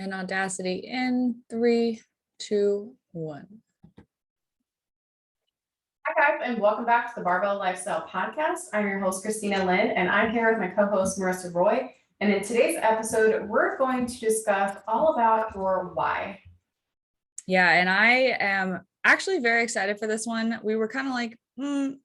and Audacity in 3, 2, 1. Hi guys, and welcome back to the Barbell Lifestyle Podcast. I'm your host, Christina Lynn, and I'm here with my co-host, Marissa Roy. And in today's episode, we're going to discuss all about your why. Yeah, and I am actually very excited for this one. We were kind of like,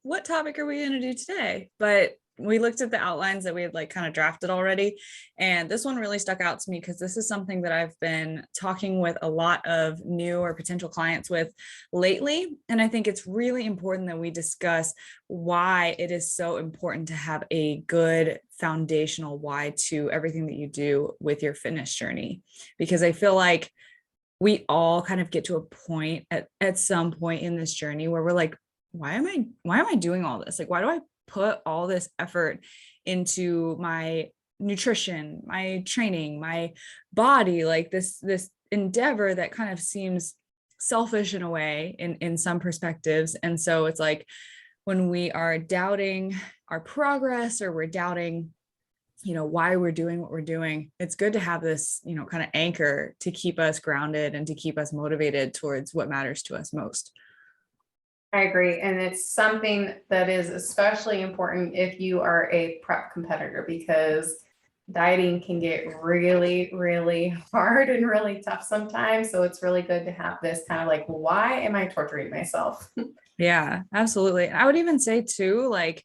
what topic are we going to do today? But we looked at the outlines that we had like kind of drafted already. And this one really stuck out to me because this is something that I've been talking with a lot of new or potential clients with lately. And I think it's really important that we discuss why it is so important to have a good foundational why to everything that you do with your fitness journey. Because I feel like we all kind of get to a point at some point in this journey where we're like, why am I doing all this? Like, why do I put all this effort into my nutrition, my training, my body, like this endeavor that kind of seems selfish in a way in some perspectives. And so it's like when we are doubting our progress or we're doubting why we're doing what we're doing, it's good to have this, kind of anchor to keep us grounded and to keep us motivated towards what matters to us most. I agree. And it's something that is especially important if you are a prep competitor, because dieting can get really, really hard and really tough sometimes. So it's really good to have this kind of like, why am I torturing myself? Yeah, absolutely. I would even say too, like,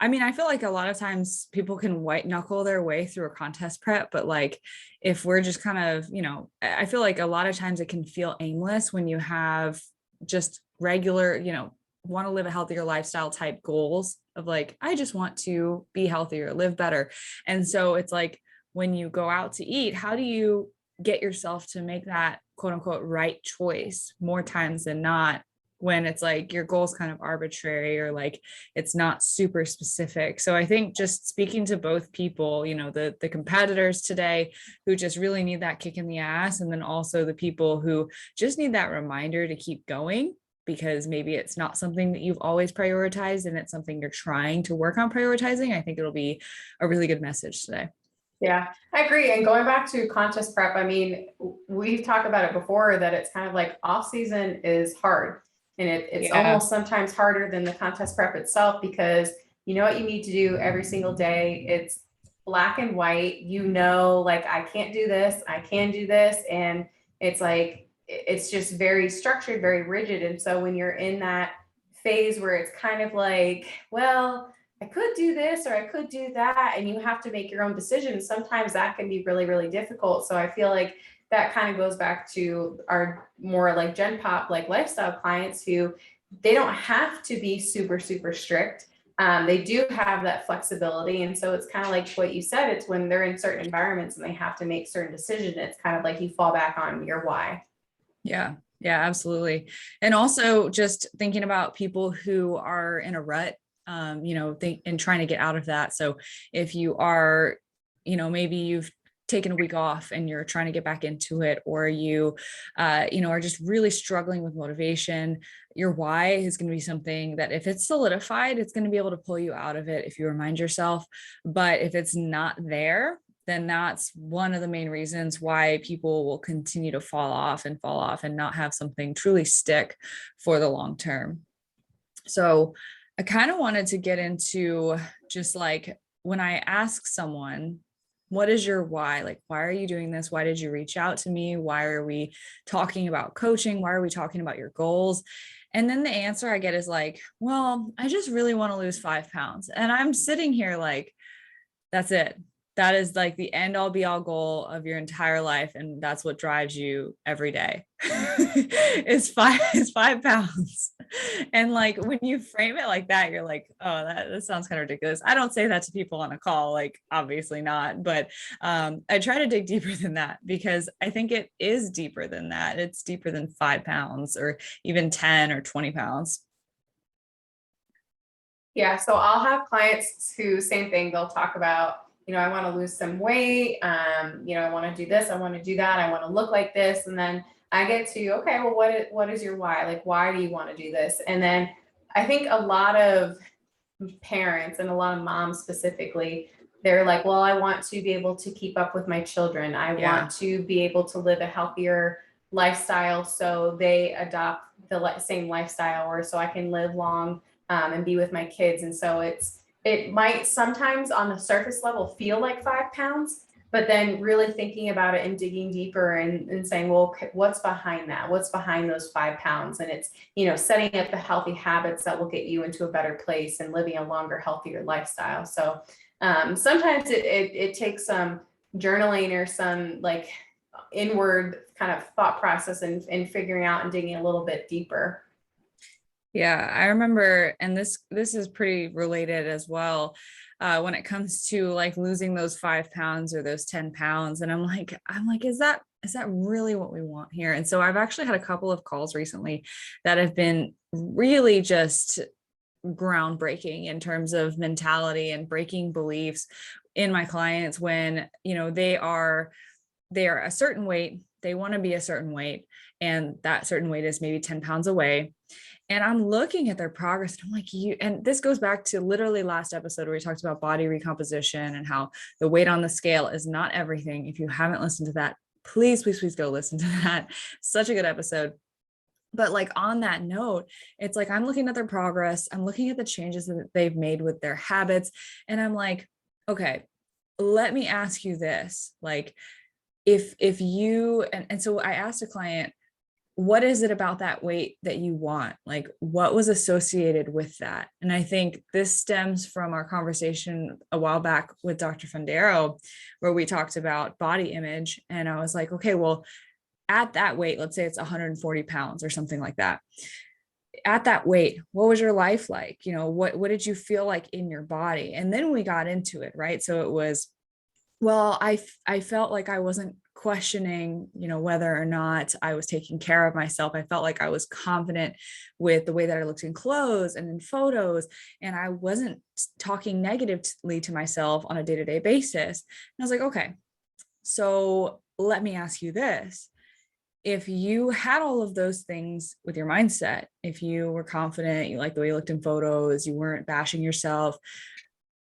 I feel like a lot of times people can white knuckle their way through a contest prep, but like if we're just kind of, I feel like a lot of times it can feel aimless when you have just regular, want to live a healthier lifestyle type goals of like, I just want to be healthier, live better. And so it's like when you go out to eat, how do you get yourself to make that quote unquote right choice more times than not, when it's like your goal's kind of arbitrary or like it's not super specific. So I think just speaking to both people, the competitors today who just really need that kick in the ass, and then also the people who just need that reminder to keep going, because maybe it's not something that you've always prioritized and it's something you're trying to work on prioritizing. I think it'll be a really good message today. Yeah, I agree. And going back to contest prep, we've talked about it before that it's kind of like off season is hard. And it's almost sometimes harder than the contest prep itself, because you know what you need to do every single day. It's black and white, like I can't do this, I can do this. And it's like, it's just very structured, very rigid. And so when you're in that phase where it's kind of like, well, I could do this or I could do that, and you have to make your own decisions, sometimes that can be really, really difficult. So I feel like that kind of goes back to our more like Gen Pop, like lifestyle clients who they don't have to be super, super strict. They do have that flexibility. And so it's kind of like what you said, it's when they're in certain environments and they have to make certain decisions, it's kind of like you fall back on your why. Yeah, absolutely. And also just thinking about people who are in a rut, and trying to get out of that. So if you are, maybe you've taken a week off and you're trying to get back into it, or you, are just really struggling with motivation, your why is going to be something that if it's solidified, it's going to be able to pull you out of it if you remind yourself. But if it's not there, then that's one of the main reasons why people will continue to fall off and not have something truly stick for the long term. So I kind of wanted to get into just like when I ask someone, what is your why? Like, why are you doing this? Why did you reach out to me? Why are we talking about coaching? Why are we talking about your goals? And then the answer I get is like, well, I just really want to lose 5 pounds. And I'm sitting here like, that's it. That is like the end all be all goal of your entire life. And that's what drives you every day is 5 pounds. And like, when you frame it like that, you're like, oh, that sounds kind of ridiculous. I don't say that to people on a call, like obviously not, but I try to dig deeper than that, because I think it is deeper than that. It's deeper than 5 pounds or even 10 or 20 pounds. Yeah. So I'll have clients who same thing, they'll talk about, I want to lose some weight. I want to do this. I want to do that. I want to look like this. And then I get to, okay, well, what is your why? Like, why do you want to do this? And then I think a lot of parents and a lot of moms specifically They're like, well, I want to be able to keep up with my children. I want to be able to live a healthier lifestyle. So they adopt the same lifestyle, or so I can live long and be with my kids. And so it might sometimes on the surface level feel like 5 pounds, but then really thinking about it and digging deeper and saying, well, what's behind that? What's behind those 5 pounds? And it's, setting up the healthy habits that will get you into a better place and living a longer, healthier lifestyle. So sometimes it takes some journaling or some like inward kind of thought process and figuring out and digging a little bit deeper. Yeah, I remember, and this is pretty related as well, when it comes to like losing those 5 pounds or those 10 pounds. And I'm like, is that really what we want here? And so I've actually had a couple of calls recently that have been really just groundbreaking in terms of mentality and breaking beliefs in my clients when, they are a certain weight, they want to be a certain weight, and that certain weight is maybe 10 pounds away. And I'm looking at their progress and I'm like, and this goes back to literally last episode where we talked about body recomposition and how the weight on the scale is not everything. If you haven't listened to that, please go listen to that. Such a good episode. But like on that note, it's like, I'm looking at their progress. I'm looking at the changes that they've made with their habits. And I'm like, okay, let me ask you this. Like, if you, and so I asked a client, what is it about that weight that you want? Like, what was associated with that? And I think this stems from our conversation a while back with Dr. Fundero, where we talked about body image. And I was like, okay, well, at that weight, let's say it's 140 pounds or something like that. At that weight, what was your life like? What did you feel like in your body? And then we got into it, right? So it was, well, I felt like I wasn't questioning, whether or not I was taking care of myself. I felt like I was confident with the way that I looked in clothes and in photos, and I wasn't talking negatively to myself on a day-to-day basis. And I was like, okay, so let me ask you this. If you had all of those things with your mindset, if you were confident, you liked the way you looked in photos, you weren't bashing yourself,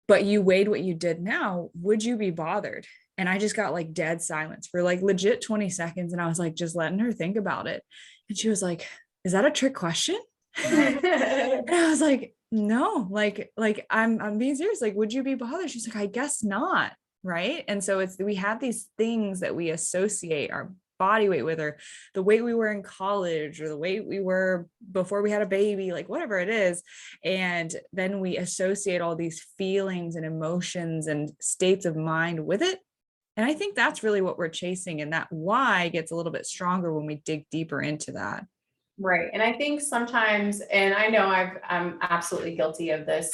but you weighed what you did now, would you be bothered? And I just got like dead silence for like legit 20 seconds. And I was like, just letting her think about it. And she was like, is that a trick question? And I was like, no, like I'm being serious. Like, would you be bothered? She's like, I guess not. Right. And so we have these things that we associate our body weight with, or the weight we were in college, or the weight we were before we had a baby, like whatever it is. And then we associate all these feelings and emotions and states of mind with it. And I think that's really what we're chasing. And that why gets a little bit stronger when we dig deeper into that. Right. And I think sometimes, and I know I'm absolutely guilty of this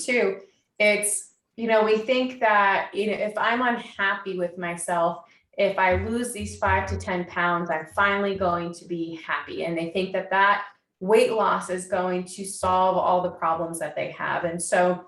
too. It's, we think that, if I'm unhappy with myself, if I lose these 5 to 10 pounds, I'm finally going to be happy. And they think that weight loss is going to solve all the problems that they have. And so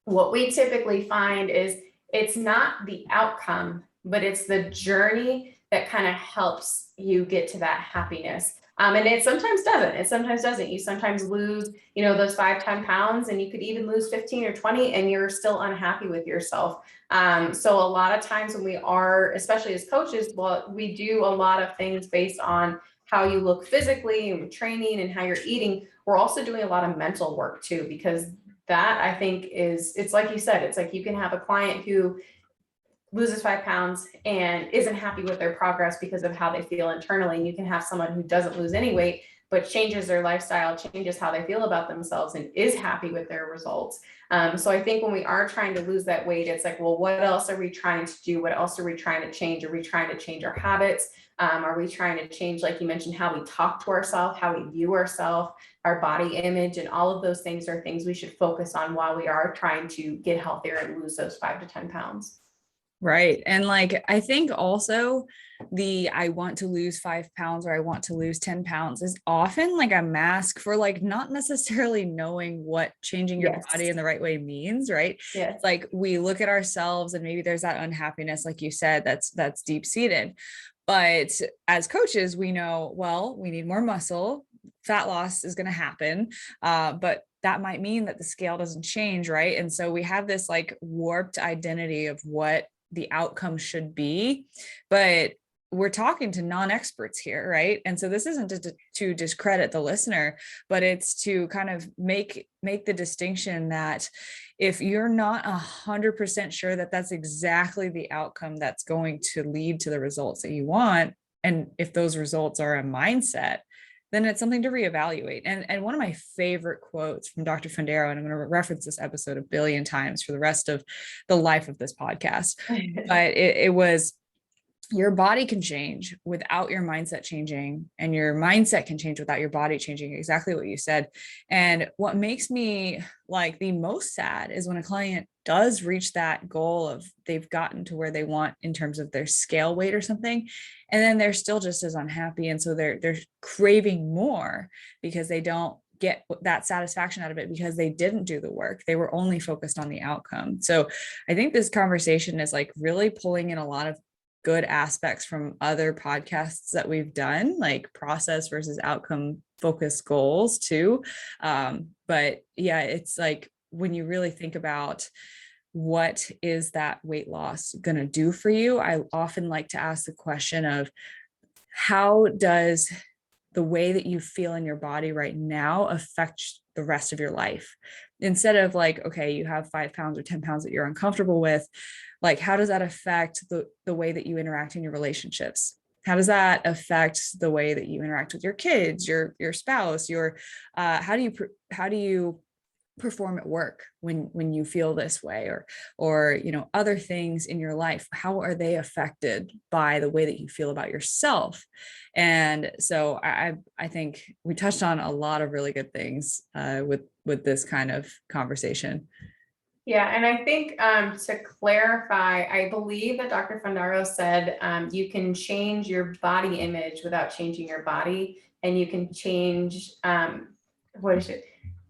what we typically find is it's not the outcome, but it's the journey that kind of helps you get to that happiness. And it sometimes doesn't. You sometimes lose, those 5, 10 pounds, and you could even lose 15 or 20 and you're still unhappy with yourself. So a lot of times when we are, especially as coaches, well, we do a lot of things based on how you look physically and training and how you're eating. We're also doing a lot of mental work too, because that I think it's like you said, it's like you can have a client who loses 5 pounds and isn't happy with their progress because of how they feel internally. And you can have someone who doesn't lose any weight, but changes their lifestyle, changes how they feel about themselves, and is happy with their results. So I think when we are trying to lose that weight, it's like, well, what else are we trying to do? What else are we trying to change? Are we trying to change our habits? Are we trying to change, like you mentioned, how we talk to ourselves, how we view ourselves, our body image, and all of those things are things we should focus on while we are trying to get healthier and lose those 5 to 10 pounds. Right. And like, I think also I want to lose 5 pounds or I want to lose 10 pounds is often like a mask for like not necessarily knowing what changing your body in the right way means. Right. Yeah. Like we look at ourselves and maybe there's that unhappiness, like you said, that's deep seated. But as coaches, we know, well, we need more muscle. Fat loss is going to happen. But that might mean that the scale doesn't change, right? And so we have this like warped identity of what the outcome should be, but we're talking to non-experts here, right? And so this isn't to discredit the listener, but it's to kind of make the distinction that if you're not 100% sure that that's exactly the outcome that's going to lead to the results that you want, and if those results are a mindset, then it's something to reevaluate. And one of my favorite quotes from Dr. Fundero, and I'm going to reference this episode a billion times for the rest of the life of this podcast, but it was, your body can change without your mindset changing, and your mindset can change without your body changing. Exactly what you said. And what makes me like the most sad is when a client does reach that goal of they've gotten to where they want in terms of their scale weight or something, and then they're still just as unhappy. And so they're craving more because they don't get that satisfaction out of it because they didn't do the work. They were only focused on the outcome. So I think this conversation is like really pulling in a lot of good aspects from other podcasts that we've done, like process versus outcome focused goals too. But yeah, it's like when you really think about what is that weight loss going to do for you, I often like to ask the question of how does the way that you feel in your body right now affect the rest of your life? Instead of like, okay, you have 5 pounds or 10 pounds that you're uncomfortable with, like, how does that affect the way that you interact in your relationships? How does that affect the way that you interact with your kids, your spouse, how do you perform at work when you feel this way, or other things in your life? How are they affected by the way that you feel about yourself? And so I think we touched on a lot of really good things with this kind of conversation. Yeah, and I think to clarify, I believe that Dr. Fundaro said you can change your body image without changing your body, and you can change what is it?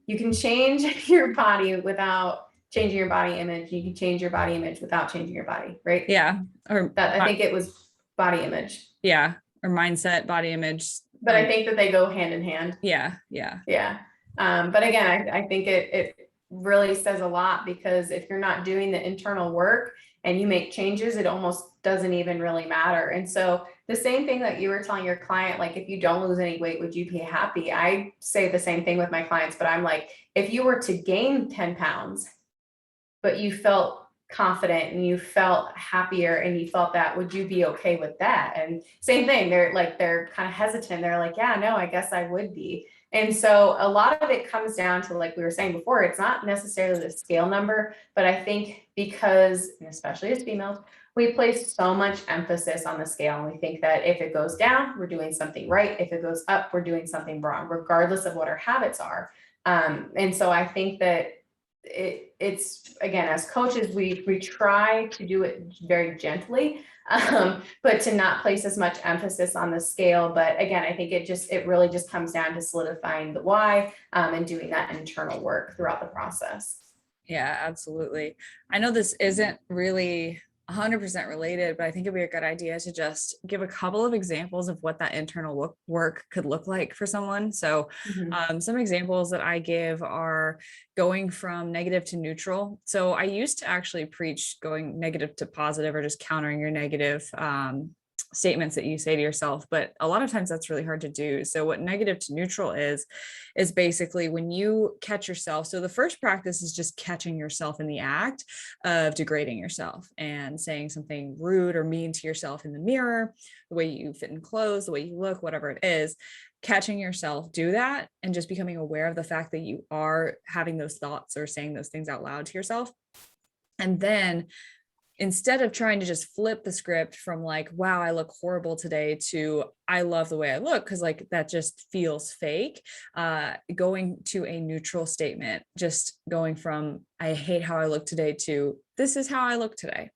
You can change your body without changing your body image. You can change your body image without changing your body, right? Yeah. Or that, I think it was body image. Yeah. Or mindset, body image. But I think that they go hand in hand. Yeah. Yeah. Yeah. But again, I think it really says a lot, because if you're not doing the internal work and you make changes, it almost doesn't even really matter. And so the same thing that you were telling your client, like, if you don't lose any weight, would you be happy? I say the same thing with my clients, but I'm like, if you were to gain 10 pounds, but you felt confident and you felt happier and you felt that, would you be okay with that? And same thing, they're kind of hesitant. They're like, yeah, no, I guess I would be. And so a lot of it comes down to, like we were saying before, it's not necessarily the scale number, but I think because, and especially as females, we place so much emphasis on the scale, and we think that if it goes down, we're doing something right. If it goes up, we're doing something wrong, regardless of what our habits are. And so I think that it's again, as coaches, we try to do it very gently, but to not place as much emphasis on the scale. But again, I think it really just comes down to solidifying the why, and doing that internal work throughout the process. Yeah, absolutely. I know this isn't really 100% related, but I think it'd be a good idea to just give a couple of examples of what that internal work could look like for someone. So some examples that I give are going from negative to neutral. So I used to actually preach going negative to positive, or just countering your negative statements that you say to yourself, but a lot of times that's really hard to do. So what negative to neutral is basically when you catch yourself. So the first practice is just catching yourself in the act of degrading yourself and saying something rude or mean to yourself in the mirror, the way you fit in clothes, the way you look, whatever it is. Catching yourself do that and just becoming aware of the fact that you are having those thoughts or saying those things out loud to yourself. And then instead of trying to just flip the script from like, wow, I look horrible today, to I love the way I look, because like that just feels fake, going to a neutral statement, just going from I hate how I look today to this is how I look today.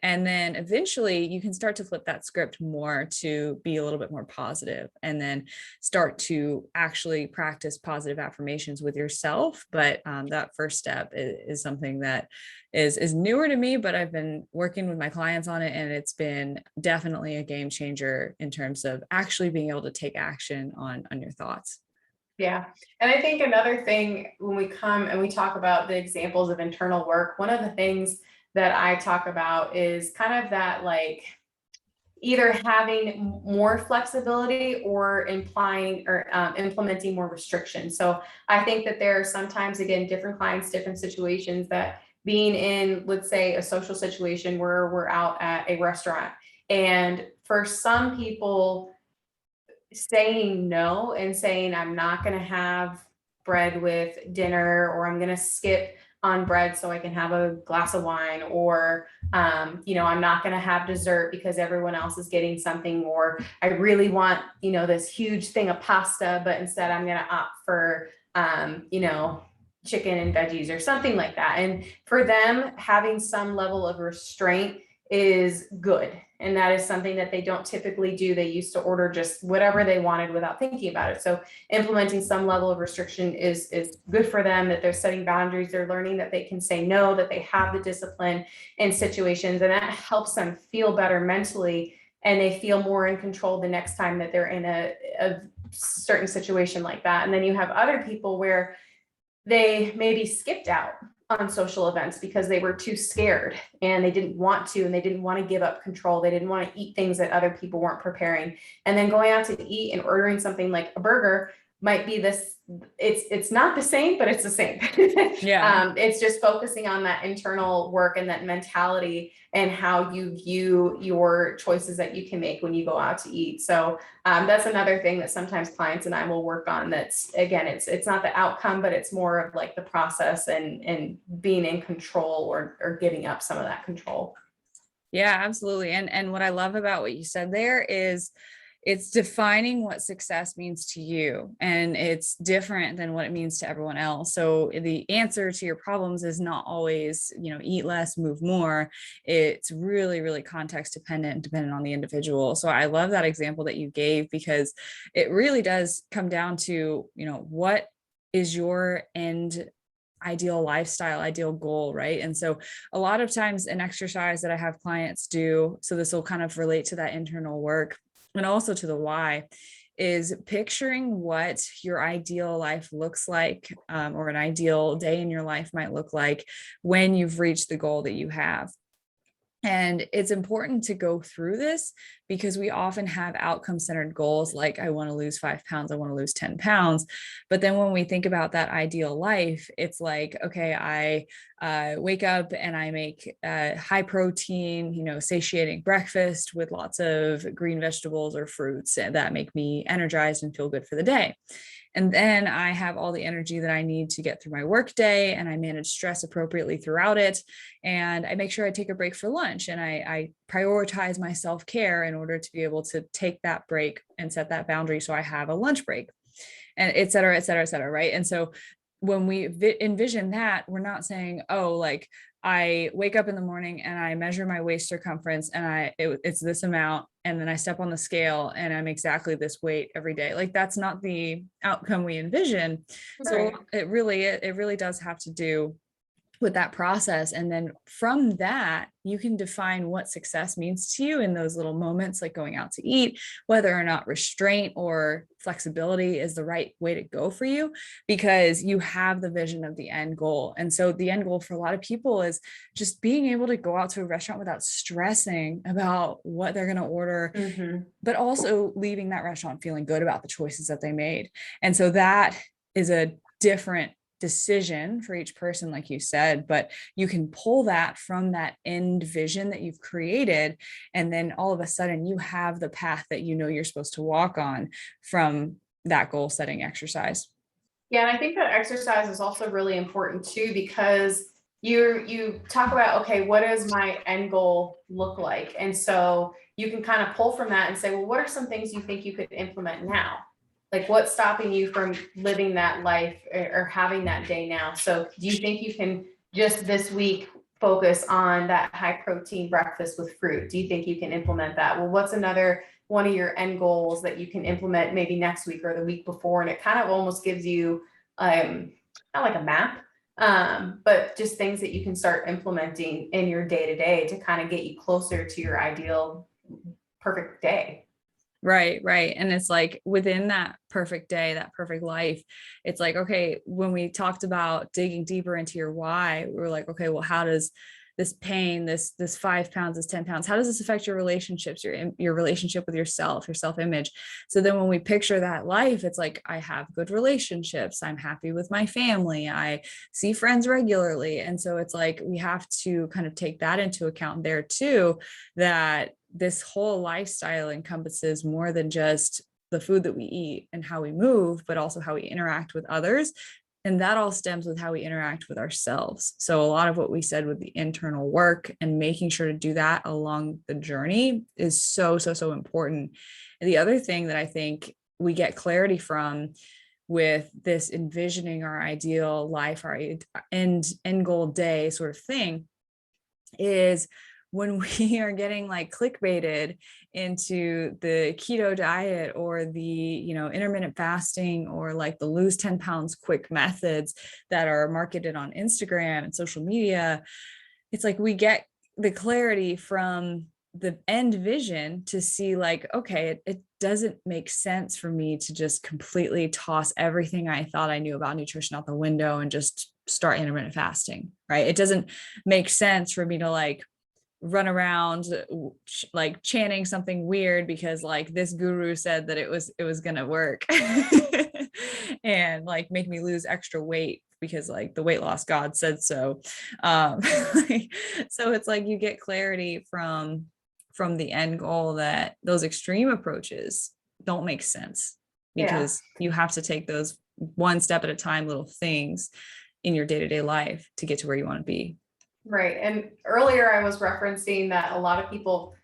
And then eventually you can start to flip that script more to be a little bit more positive, and then start to actually practice positive affirmations with yourself. But that first step is something that is newer to me, but I've been working with my clients on it, and it's been definitely a game changer in terms of actually being able to take action on your thoughts. Yeah. And I think another thing when we come and we talk about the examples of internal work, one of the things that I talk about is kind of that, like, either having more flexibility or implying or implementing more restrictions. So I think that there are sometimes, again, different clients, different situations, that being in, let's say, a social situation where we're out at a restaurant, and for some people, saying no and saying, I'm not going to have bread with dinner, or I'm going to skip on bread so I can have a glass of wine, or, I'm not going to have dessert because everyone else is getting something, or I really want, this huge thing of pasta, but instead I'm going to opt for, chicken and veggies or something like that. And for them, having some level of restraint is good. And that is something that they don't typically do. They used to order just whatever they wanted without thinking about it. So implementing some level of restriction is good for them, that they're setting boundaries, they're learning that they can say no, that they have the discipline in situations, and that helps them feel better mentally, and they feel more in control the next time that they're in a certain situation like that. And then you have other people where they maybe skipped out on social events because they were too scared and they didn't want to, and they didn't want to give up control. They didn't want to eat things that other people weren't preparing. And then going out to eat and ordering something like a burger might be this, it's not the same, but it's the same. Yeah. It's just focusing on that internal work and that mentality and how you view your choices that you can make when you go out to eat. So that's another thing that sometimes clients and I will work on. That's, again, it's not the outcome, but it's more of like the process and being in control, or giving up some of that control. Yeah, absolutely. And what I love about what you said there is it's defining what success means to you, and it's different than what it means to everyone else. So the answer to your problems is not always, eat less, move more. It's really, really context dependent on the individual. So I love that example that you gave, because it really does come down to, what is your end ideal lifestyle, ideal goal, right? And so a lot of times an exercise that I have clients do, so this will kind of relate to that internal work and also to the why, is picturing what your ideal life looks like, or an ideal day in your life might look like when you've reached the goal that you have. And it's important to go through this because we often have outcome-centered goals like, I want to lose 5 pounds, I want to lose 10 pounds. But then when we think about that ideal life, it's like, okay, I wake up and I make high protein, satiating breakfast with lots of green vegetables or fruits that make me energized and feel good for the day. And then I have all the energy that I need to get through my work day, and I manage stress appropriately throughout it. And I make sure I take a break for lunch, and I prioritize my self-care in order to be able to take that break and set that boundary. So I have a lunch break, and et cetera, et cetera, et cetera. Right. And so when we envision that, we're not saying, oh, like I wake up in the morning and I measure my waist circumference and it's this amount, and then I step on the scale and I'm exactly this weight every day. Like that's not the outcome we envision. Right. So it really does have to do with that process. And then from that, you can define what success means to you in those little moments, like going out to eat, whether or not restraint or flexibility is the right way to go for you, because you have the vision of the end goal. And so the end goal for a lot of people is just being able to go out to a restaurant without stressing about what they're going to order, but also leaving that restaurant feeling good about the choices that they made. And so that is a different decision for each person, like you said, but you can pull that from that end vision that you've created. And then all of a sudden you have the path that you're supposed to walk on from that goal setting exercise. Yeah. And I think that exercise is also really important too, because you talk about, okay, what does my end goal look like? And so you can kind of pull from that and say, well, what are some things you think you could implement now? Like what's stopping you from living that life or having that day now? So do you think you can just this week focus on that high protein breakfast with fruit? Do you think you can implement that? Well, what's another one of your end goals that you can implement maybe next week or the week before? And it kind of almost gives you not like a map, but just things that you can start implementing in your day to day to kind of get you closer to your ideal perfect day. Right, right. And it's like within that perfect day, that perfect life, it's like, okay, when we talked about digging deeper into your why, we were like, okay, well, how does this pain, this 5 pounds, this 10 pounds, how does this affect your relationships, your relationship with yourself, your self-image? So then when we picture that life, it's like, I have good relationships, I'm happy with my family, I see friends regularly. And so it's like we have to kind of take that into account there too, that this whole lifestyle encompasses more than just the food that we eat and how we move, but also how we interact with others. And that all stems with how we interact with ourselves. So a lot of what we said with the internal work and making sure to do that along the journey is so, so, so important. And the other thing that I think we get clarity from with this envisioning our ideal life, our end goal day sort of thing, is when we are getting like clickbaited into the keto diet or the, intermittent fasting or like the lose 10 pounds quick methods that are marketed on Instagram and social media, it's like we get the clarity from the end vision to see like, okay, it doesn't make sense for me to just completely toss everything I thought I knew about nutrition out the window and just start intermittent fasting, right? It doesn't make sense for me to like run around like chanting something weird because like this guru said that it was gonna work and like make me lose extra weight because like the weight loss god said so. So it's like you get clarity from the end goal that those extreme approaches don't make sense because you have to take those one step at a time little things in your day-to-day life to get to where you want to be. Right. And earlier I was referencing that a lot of people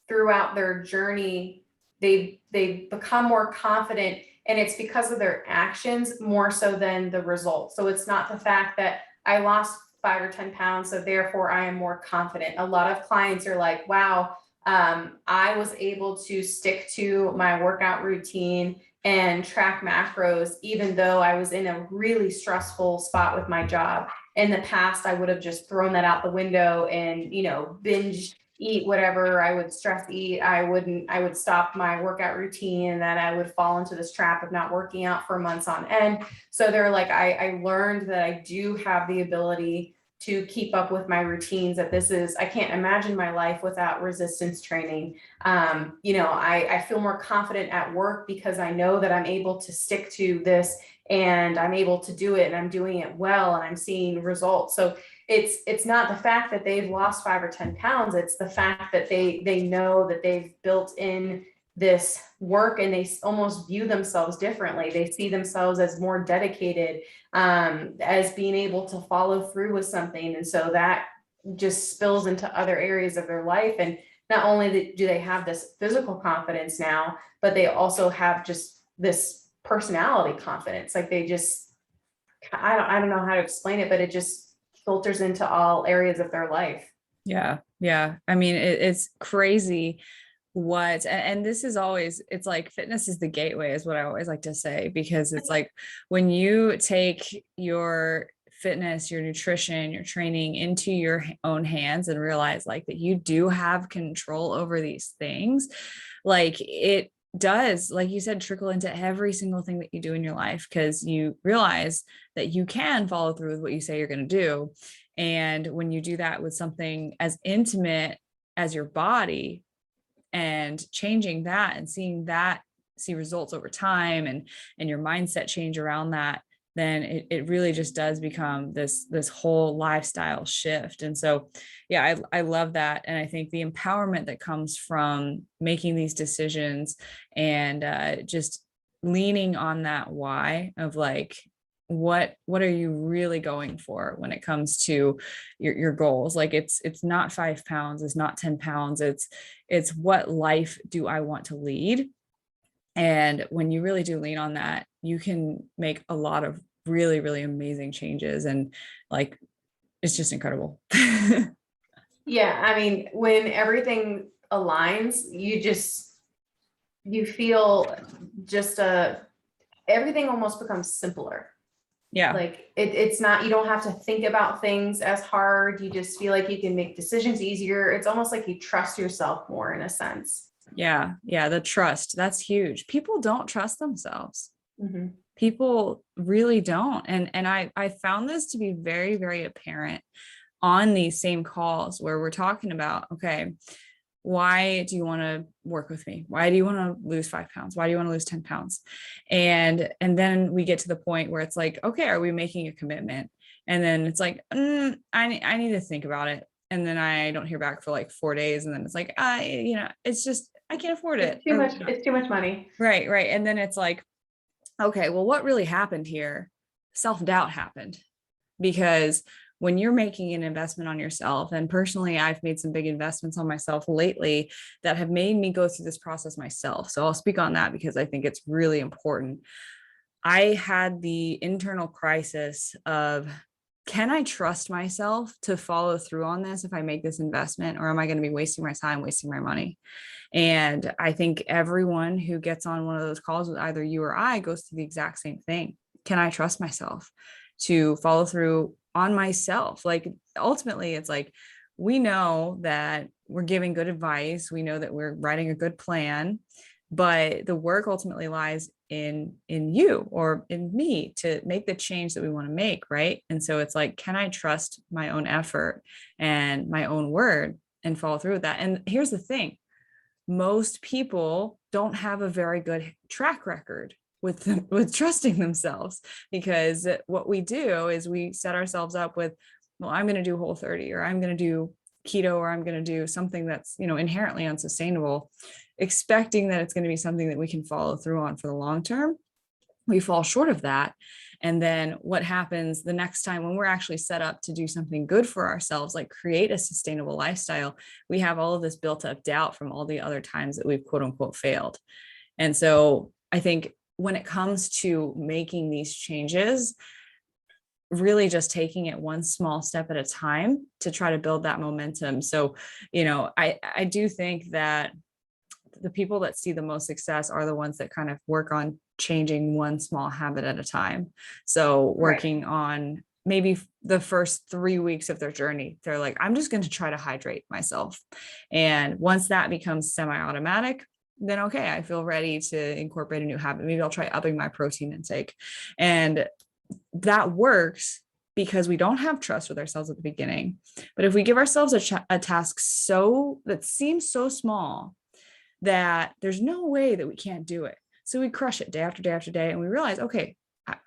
throughout their journey, they become more confident, and it's because of their actions more so than the results. So it's not the fact that I lost 5 or 10 pounds, so therefore I am more confident. A lot of clients are like, wow, I was able to stick to my workout routine and track macros, even though I was in a really stressful spot with my job. In the past, I would have just thrown that out the window and, binge eat whatever I would stress eat. I would stop my workout routine, and then I would fall into this trap of not working out for months on end. So they're like, I learned that I do have the ability to keep up with my routines, that I can't imagine my life without resistance training. I feel more confident at work because I know that I'm able to stick to this and I'm able to do it and I'm doing it well and I'm seeing results. So it's not the fact that they've lost 5 or 10 pounds. It's the fact that they know that they've built in this work and they almost view themselves differently. They see themselves as more dedicated, as being able to follow through with something. And so that just spills into other areas of their life. And not only do they have this physical confidence now, but they also have just this personality confidence. Like they just, I don't know how to explain it, but it just filters into all areas of their life. Yeah. Yeah. I mean, it's crazy and this is always, it's like fitness is the gateway is what I always like to say, because it's like when you take your fitness, your nutrition, your training into your own hands and realize like that you do have control over these things, like it does, like you said, trickle into every single thing that you do in your life, because you realize that you can follow through with what you say you're going to do. And when you do that with something as intimate as your body and changing that and see results over time and your mindset change around that, then it really just does become this whole lifestyle shift. And so, yeah, I love that. And I think the empowerment that comes from making these decisions and just leaning on that why of like, what are you really going for when it comes to your goals? Like it's not 5 pounds, it's not 10 pounds. It's what life do I want to lead? And when you really do lean on that, you can make a lot of really, really amazing changes. And like, it's just incredible. Yeah. I mean, when everything aligns, you feel just everything almost becomes simpler. Yeah. Like it's not, you don't have to think about things as hard. You just feel like you can make decisions easier. It's almost like you trust yourself more in a sense. Yeah. Yeah. The trust, that's huge. People don't trust themselves. Mm-hmm. People really don't. And I found this to be very, very apparent on these same calls where we're talking about, okay, why do you want to work with me? Why do you want to lose 5 pounds? Why do you want to lose 10 pounds? And then we get to the point where it's like, okay, are we making a commitment? And then it's like, I need to think about it. And then I don't hear back for like 4 days. And then it's like, it's just, I can't afford it. It's too much. It's too much money. Right. Right. And then it's like, okay, well, what really happened here? Self-doubt happened, because when you're making an investment on yourself, and personally, I've made some big investments on myself lately that have made me go through this process myself. So I'll speak on that because I think it's really important. I had the internal crisis of, can I trust myself to follow through on this if I make this investment, or am I going to be wasting my time, wasting my money? And I think everyone who gets on one of those calls with either you or I goes through the exact same thing. Can I trust myself to follow through on myself? Like, ultimately, it's like, we know that we're giving good advice. We know that we're writing a good plan, but the work ultimately lies in you or in me to make the change that we want to make, right? And so it's like, can I trust my own effort and my own word and follow through with that? And here's the thing, most people don't have a very good track record with trusting themselves, because what we do is we set ourselves up with, well, I'm going to do Whole30, or I'm going to do keto, or I'm going to do something that's, inherently unsustainable, expecting that it's going to be something that we can follow through on for the long term. We fall short of that. And then what happens the next time when we're actually set up to do something good for ourselves, like create a sustainable lifestyle, we have all of this built up doubt from all the other times that we've quote unquote failed. And so I think when it comes to making these changes, really just taking it one small step at a time to try to build that momentum. So, I do think that the people that see the most success are the ones that kind of work on changing one small habit at a time. So working on maybe the first 3 weeks of their journey, they're like, I'm just going to try to hydrate myself. And once that becomes semi-automatic, then okay, I feel ready to incorporate a new habit. Maybe I'll try upping my protein intake. And that works because we don't have trust with ourselves at the beginning. But if we give ourselves a task that seems so small that there's no way that we can't do it, so we crush it day after day after day, and we realize, okay,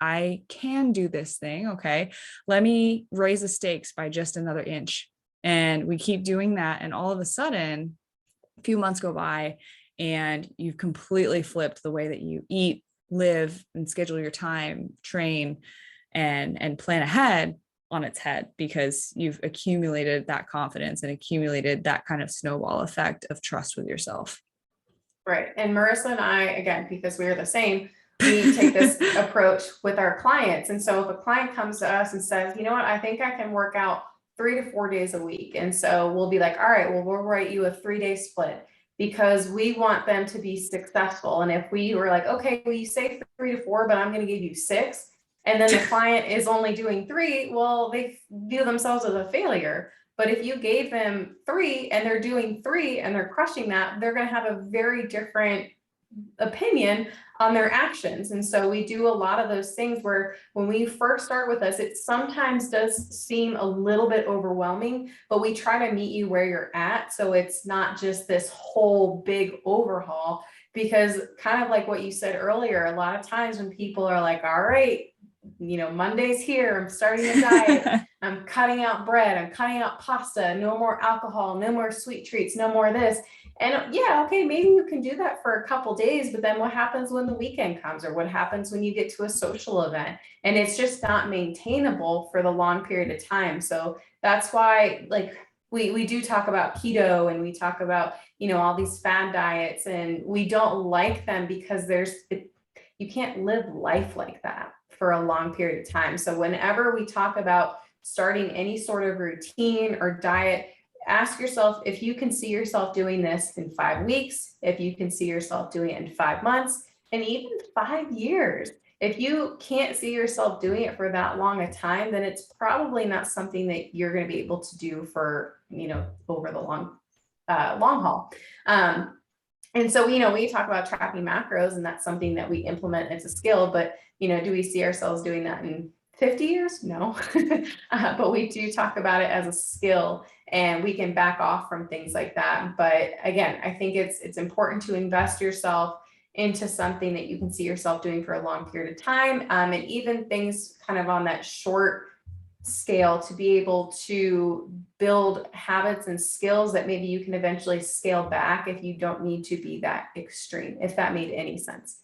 I can do this thing. Okay, let me raise the stakes by just another inch. And we keep doing that. And all of a sudden, a few months go by and you've completely flipped the way that you eat, live, and schedule your time, train, and plan ahead on its head, because you've accumulated that confidence and accumulated that kind of snowball effect of trust with yourself. Right. And Marissa and I, again, because we are the same, we take this approach with our clients. And so if a client comes to us and says, you know what, I think I can work out 3 to 4 days a week. And so we'll be like, all right, well, we'll write you a 3-day split, because we want them to be successful. And if we were like, okay, well, you say 3 to 4, but I'm going to give you 6. And then the client is only doing 3, well, they view themselves as a failure. But if you gave them 3 and they're doing 3 and they're crushing that, they're going to have a very different opinion on their actions. And so we do a lot of those things where when we first start with us, it sometimes does seem a little bit overwhelming, but we try to meet you where you're at. So it's not just this whole big overhaul, because kind of like what you said earlier, a lot of times when people are like, all right, Monday's here, I'm starting a diet, I'm cutting out bread, I'm cutting out pasta, no more alcohol, no more sweet treats, no more this. And yeah, okay, maybe you can do that for a couple days, but then what happens when the weekend comes, or what happens when you get to a social event? And it's just not maintainable for the long period of time. So that's why, like, we do talk about keto, and we talk about, all these fad diets, and we don't like them because you can't live life like that for a long period of time. So whenever we talk about starting any sort of routine or diet, ask yourself if you can see yourself doing this in 5 weeks, if you can see yourself doing it in 5 months, and even 5 years. If you can't see yourself doing it for that long a time, then it's probably not something that you're going to be able to do for, over the long haul. And so, we talk about tracking macros, and that's something that we implement as a skill, but, do we see ourselves doing that in 50 years? No. But we do talk about it as a skill, and we can back off from things like that. But again, I think it's important to invest yourself into something that you can see yourself doing for a long period of time. And even things kind of on that short scale, to be able to build habits and skills that maybe you can eventually scale back if you don't need to be that extreme, if that made any sense.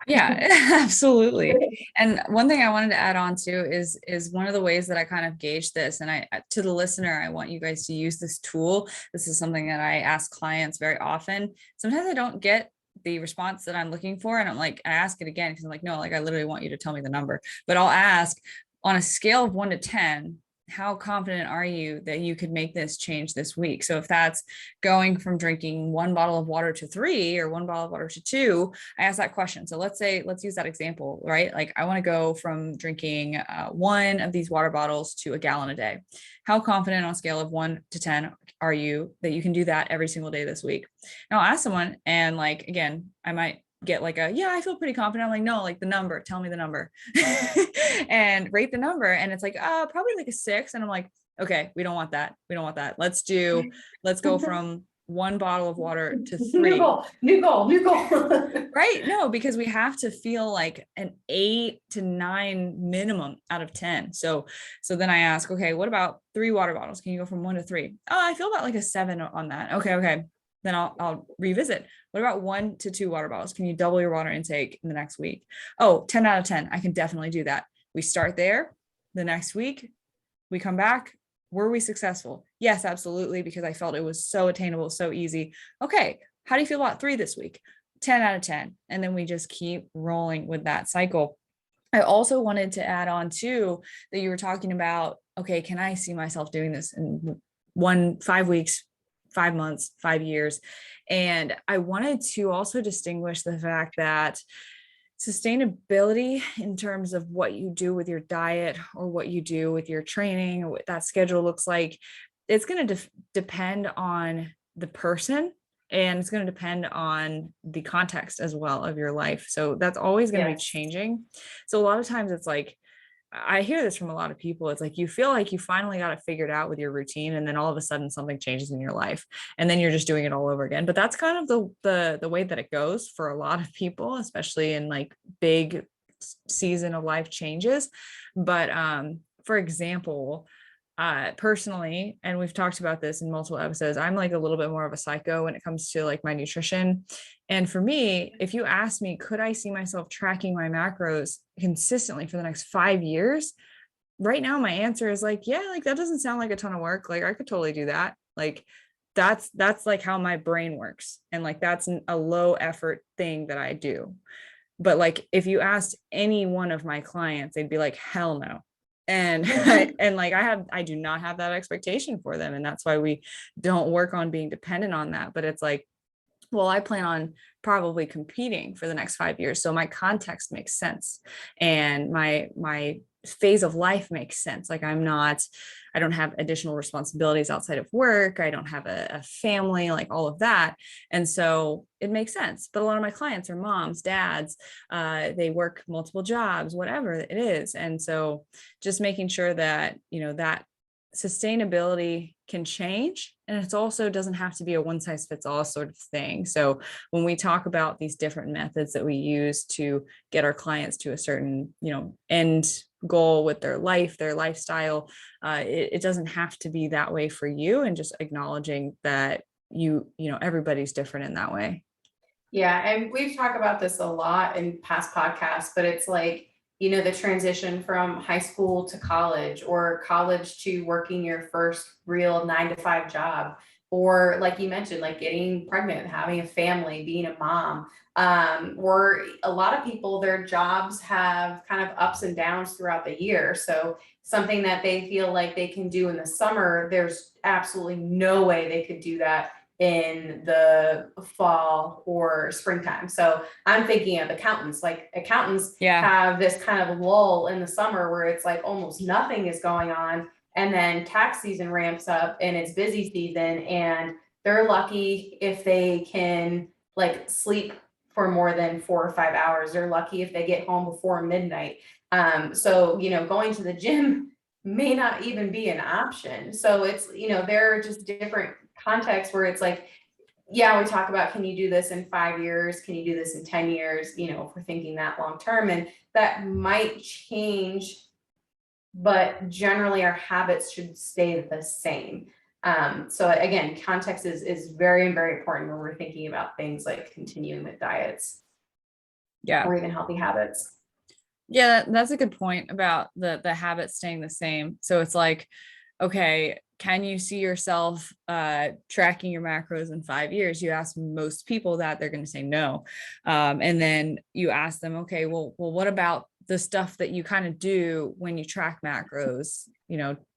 Yeah, absolutely. And one thing I wanted to add on to is one of the ways that I kind of gauge this, and to the listener, I want you guys to use this tool. This is something that I ask clients very often. Sometimes I don't get the response that I'm looking for, and I ask it again because I'm like, no, I literally want you to tell me the number. But I'll ask, on a scale of 1 to 10, how confident are you that you could make this change this week? So if that's going from drinking 1 bottle of water to 3 or 1 bottle of water to 2, I ask that question. So let's use that example, right? Like, I want to go from drinking 1 of these water bottles to a gallon a day. How confident on a scale of 1 to 10 are you that you can do that every single day this week? Now I'll ask someone, and again, I might get yeah, I feel pretty confident. I'm like, no, the number, tell me the number and rate the number. And it's probably a 6. And I'm like, okay, we don't want that. Let's go from 1 bottle of water to 3. New goal. Right. No, because we have to feel like an 8 to 9 minimum out of 10. So then I ask, okay, what about 3 water bottles? Can you go from 1 to 3? Oh, I feel about a 7 on that. Okay. Then I'll revisit. What about 1 to 2 water bottles? Can you double your water intake in the next week? Oh, 10 out of 10. I can definitely do that. We start there. The next week, we come back. Were we successful? Yes, absolutely, because I felt it was so attainable, so easy. Okay, how do you feel about 3 this week? 10 out of 10. And then we just keep rolling with that cycle. I also wanted to add on too that you were talking about, okay, can I see myself doing this in 5 weeks, 5 months, 5 years? And I wanted to also distinguish the fact that sustainability in terms of what you do with your diet or what you do with your training or what that schedule looks like, it's going to depend on the person, and it's going to depend on the context as well of your life. So that's always going to be changing. So a lot of times it's I hear this from a lot of people. It's you feel like you finally got it figured out with your routine, and then all of a sudden something changes in your life, and then you're just doing it all over again. But that's kind of the way that it goes for a lot of people, especially in big season of life changes. But for example, personally, and we've talked about this in multiple episodes, I'm a little bit more of a psycho when it comes to my nutrition. And for me, if you ask me, could I see myself tracking my macros consistently for the next 5 years? Right now, my answer is yeah, that doesn't sound like a ton of work. I could totally do that. That's how my brain works. And that's a low effort thing that I do. But if you asked any one of my clients, they'd be like, hell no. And I do not have that expectation for them. And that's why we don't work on being dependent on that. But it's well, I plan on probably competing for the next 5 years. So my context makes sense. And my phase of life makes sense. I don't have additional responsibilities outside of work. I don't have a family, all of that. And so it makes sense. But a lot of my clients are moms, dads, they work multiple jobs, whatever it is. And so just making sure that, that sustainability can change, and it also doesn't have to be a one size fits all sort of thing. So when we talk about these different methods that we use to get our clients to a certain, end goal with their life, their lifestyle, it doesn't have to be that way for you, and just acknowledging that everybody's different in that way. Yeah, and we've talked about this a lot in past podcasts, but it's the transition from high school to college, or college to working your first real 9 to 5 job, or like you mentioned, getting pregnant, having a family, being a mom. Or a lot of people, their jobs have kind of ups and downs throughout the year. So something that they feel like they can do in the summer, there's absolutely no way they could do that in the fall or springtime. So I'm thinking of accountants. Accountants have this kind of lull in the summer where it's almost nothing is going on, and then tax season ramps up and it's busy season, and they're lucky if they can like sleep for more than 4 or 5 hours. They're lucky if they get home before midnight. So, going to the gym may not even be an option. So it's, there are just different contexts where it's like, yeah, we talk about, can you do this in 5 years? Can you do this in 10 years? If we're thinking that long term, and that might change, but generally our habits should stay the same. So again, context is very, very important when we're thinking about things like continuing with diets. Yeah. Or even healthy habits. Yeah, that's a good point about the habits staying the same. So it's like, okay, can you see yourself tracking your macros in 5 years? You ask most people that, they're going to say no. And then you ask them, okay, well, what about the stuff that you kind of do when you track macros?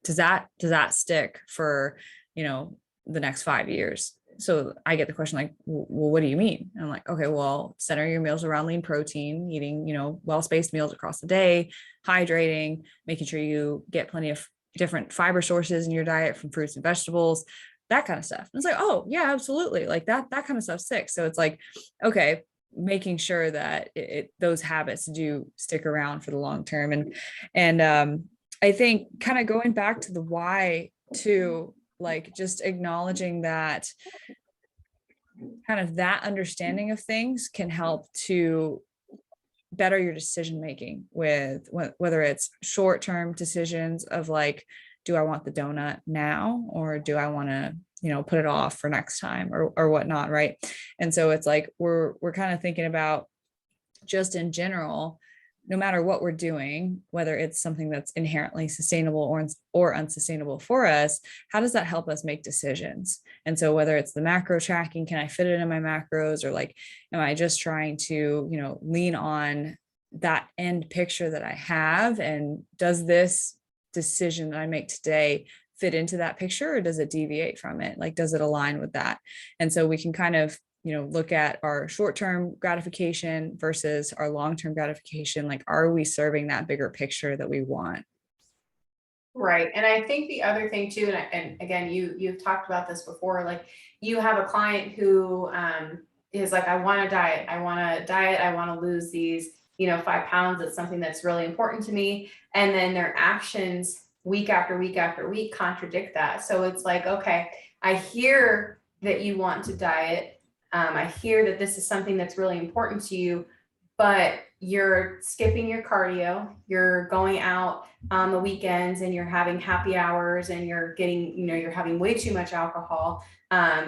Does that stick for, the next 5 years? So I get the question like, well, what do you mean? And I'm like, okay, well, center your meals around lean protein, eating, well-spaced meals across the day, hydrating, making sure you get plenty of different fiber sources in your diet from fruits and vegetables, that kind of stuff. And it's like, oh yeah, absolutely. Like that kind of stuff sticks. So it's like, okay, making sure that those habits do stick around for the long term. And I think kind of going back to the why too, like just acknowledging that kind of that understanding of things can help to better your decision making with whether it's short-term decisions of like, do I want the donut now, or do I want to, put it off for next time or whatnot. Right. And so it's like, we're kind of thinking about just in general, no matter what we're doing, whether it's something that's inherently sustainable or unsustainable for us, how does that help us make decisions? And so whether it's the macro tracking, can I fit it in my macros, or like, am I just trying to, lean on that end picture that I have? And does this decision that I make today fit into that picture, or does it deviate from it? Like, does it align with that? And so we can kind of look at our short-term gratification versus our long-term gratification. Like, are we serving that bigger picture that we want? Right. And I think the other thing too, and again, you've talked about this before, like you have a client who is like, I want to diet. I want to lose these, 5 pounds. It's something that's really important to me. And then their actions week after week after week contradict that. So it's like, okay, I hear that you want to diet. I hear that this is something that's really important to you, but you're skipping your cardio, you're going out on the weekends and you're having happy hours and you're getting, you're having way too much alcohol.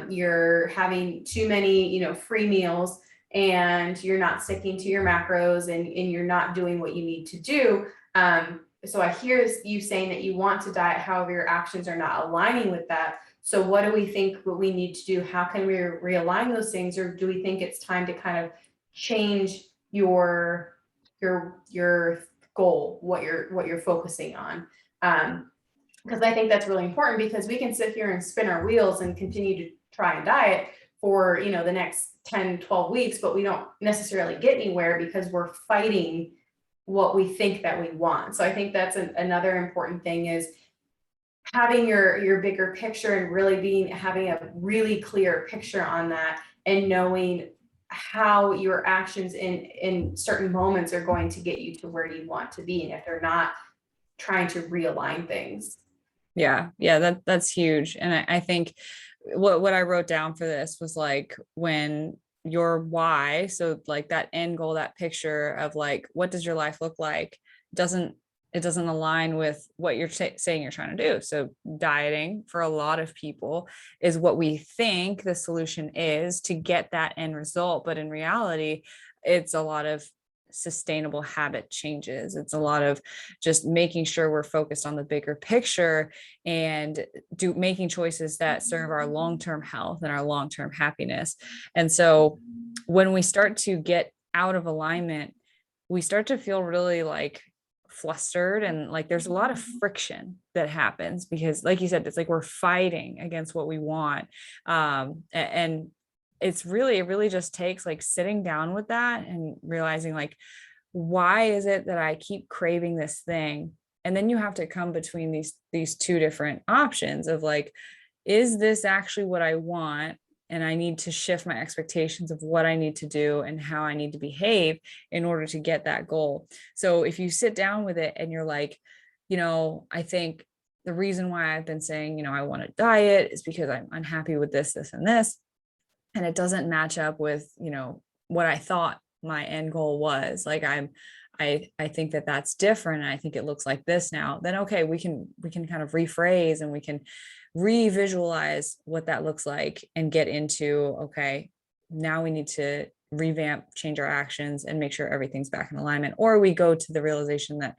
You're having too many, free meals, and you're not sticking to your macros, and you're not doing what you need to do. So I hear you saying that you want to diet, however, your actions are not aligning with that. So what do we think what we need to do? How can we realign those things? Or do we think it's time to kind of change your goal, what you're focusing on? Because I think that's really important, because we can sit here and spin our wheels and continue to try and diet for, the next 10, 12 weeks, but we don't necessarily get anywhere because we're fighting what we think that we want. So I think that's another important thing, is having your bigger picture and really having a really clear picture on that, and knowing how your actions in certain moments are going to get you to where you want to be, and if they're not, trying to realign things. Yeah, that's huge. And I think what I wrote down for this was like, when your why, so like that end goal, that picture of like, what does your life look like, it doesn't align with what you're saying you're trying to do. So dieting for a lot of people is what we think the solution is to get that end result. But in reality, it's a lot of sustainable habit changes. It's a lot of just making sure we're focused on the bigger picture and making choices that serve our long-term health and our long-term happiness. And so when we start to get out of alignment, we start to feel really like flustered, and like there's a lot of friction that happens, because like you said, it's like we're fighting against what we want. And it really just takes like sitting down with that and realizing like, why is it that I keep craving this thing? And then you have to come between these two different options of like, is this actually what I want? and I need to shift my expectations of what I need to do and how I need to behave in order to get that goal. So if you sit down with it and you're like, I think the reason why I've been saying, I want to diet is because I'm unhappy with this, this, and this, and it doesn't match up with, what I thought my end goal was. Like I think that that's different. And I think it looks like this now. Then, okay, we can kind of rephrase and we can revisualize what that looks like and get into, okay, now we need to revamp, change our actions and make sure everything's back in alignment. Or we go to the realization that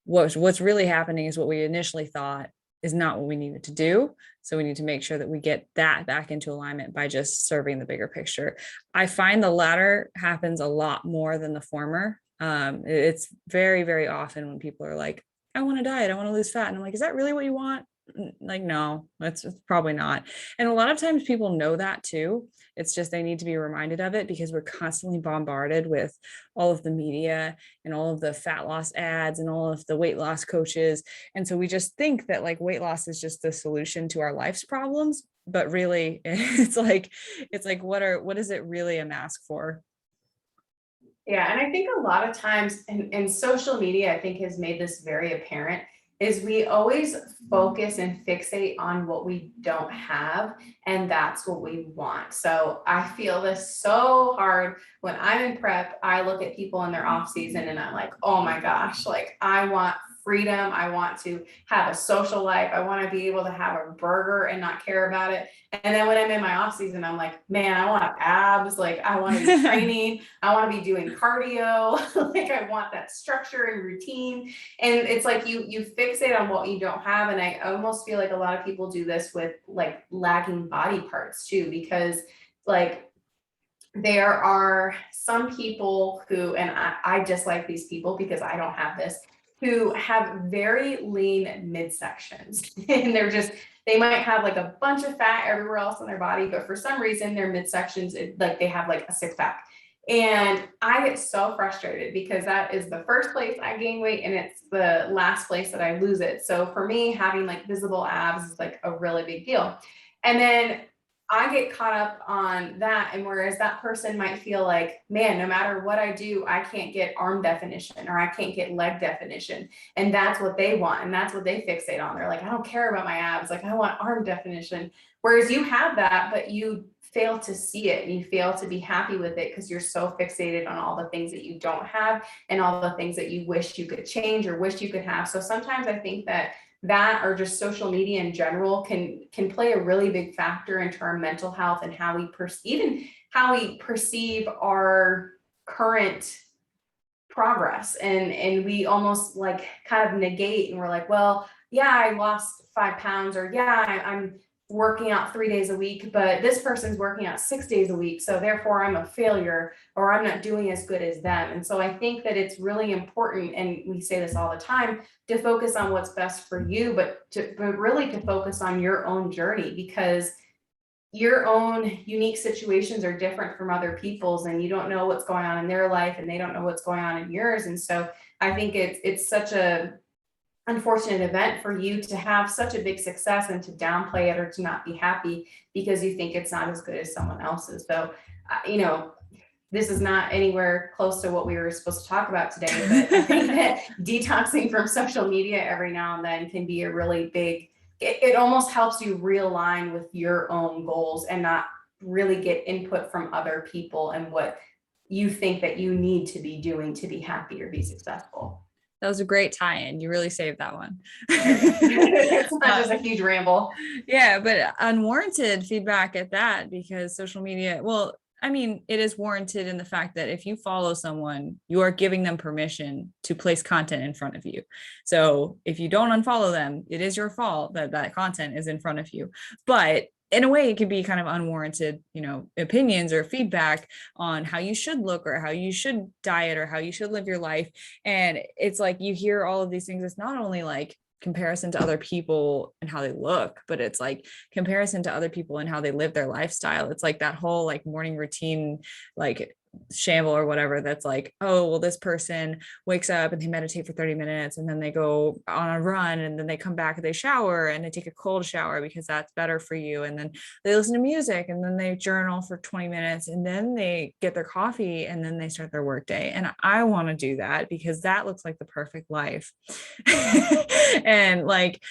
what's really happening is what we initially thought is not what we needed to do. So we need to make sure that we get that back into alignment by just serving the bigger picture. I find the latter happens a lot more than the former. It's very, very often when people are like, I want to diet, I want to lose fat. And I'm like, is that really what you want? Like, no, it's probably not. And a lot of times people know that too. It's just they need to be reminded of it because we're constantly bombarded with all of the media and all of the fat loss ads and all of the weight loss coaches. And so we just think that like weight loss is just the solution to our life's problems. But really, it's like, what is it really a mask for? Yeah, and I think a lot of times, and social media, I think has made this very apparent, is we always focus and fixate on what we don't have, and that's what we want. So I feel this so hard when I'm in prep. I look at people in their off season and I'm like, oh my gosh, like I want freedom. I want to have a social life. I want to be able to have a burger and not care about it. And then when I'm in my off season, I'm like, man, I want abs. Like I want to be training. I want to be doing cardio. Like I want that structure and routine. And it's like you fixate on what you don't have. And I almost feel like a lot of people do this with like lagging body parts too, because like there are some people who, and I dislike these people because I don't have this, who have very lean midsections and they might have like a bunch of fat everywhere else in their body, but for some reason their midsections, like they have like a six pack. And I get so frustrated because that is the first place I gain weight and it's the last place that I lose it. So for me, having like visible abs is like a really big deal. And then I get caught up on that. And whereas that person might feel like, man, no matter what I do, I can't get arm definition or I can't get leg definition. And that's what they want. And that's what they fixate on. They're like, I don't care about my abs. Like I want arm definition. Whereas you have that, but you fail to see it and you fail to be happy with it because you're so fixated on all the things that you don't have and all the things that you wish you could change or wish you could have. So sometimes I think that or just social media in general can play a really big factor into our mental health and how we perceive our current progress. And we almost like kind of negate and we're like, well, yeah, I lost 5 pounds or yeah, I'm working out 3 days a week, but this person's working out 6 days a week. So therefore I'm a failure or I'm not doing as good as them. And so I think that it's really important, and we say this all the time, to focus on what's best for you, but really to focus on your own journey, because your own unique situations are different from other people's, and you don't know what's going on in their life and they don't know what's going on in yours. And so I think it's such a unfortunate event for you to have such a big success and to downplay it or to not be happy because you think it's not as good as someone else's. So, this is not anywhere close to what we were supposed to talk about today, but I think that detoxing from social media every now and then can be a really big, it almost helps you realign with your own goals and not really get input from other people and what you think that you need to be doing to be happy or be successful. That was a great tie-in. You really saved that one. It's not just a huge ramble. Yeah, but unwarranted feedback at that, because social media, well, I mean, it is warranted in the fact that if you follow someone, you are giving them permission to place content in front of you. So if you don't unfollow them, it is your fault that that content is in front of you. But in a way, it can be kind of unwarranted, opinions or feedback on how you should look or how you should diet or how you should live your life. And it's like you hear all of these things. It's not only like comparison to other people and how they look, but it's like comparison to other people and how they live their lifestyle. It's like that whole like morning routine, like shamble or whatever that's like, oh, well, this person wakes up and they meditate for 30 minutes and then they go on a run and then they come back and they shower and they take a cold shower because that's better for you. And then they listen to music and then they journal for 20 minutes and then they get their coffee and then they start their work day. And I want to do that because that looks like the perfect life. And like,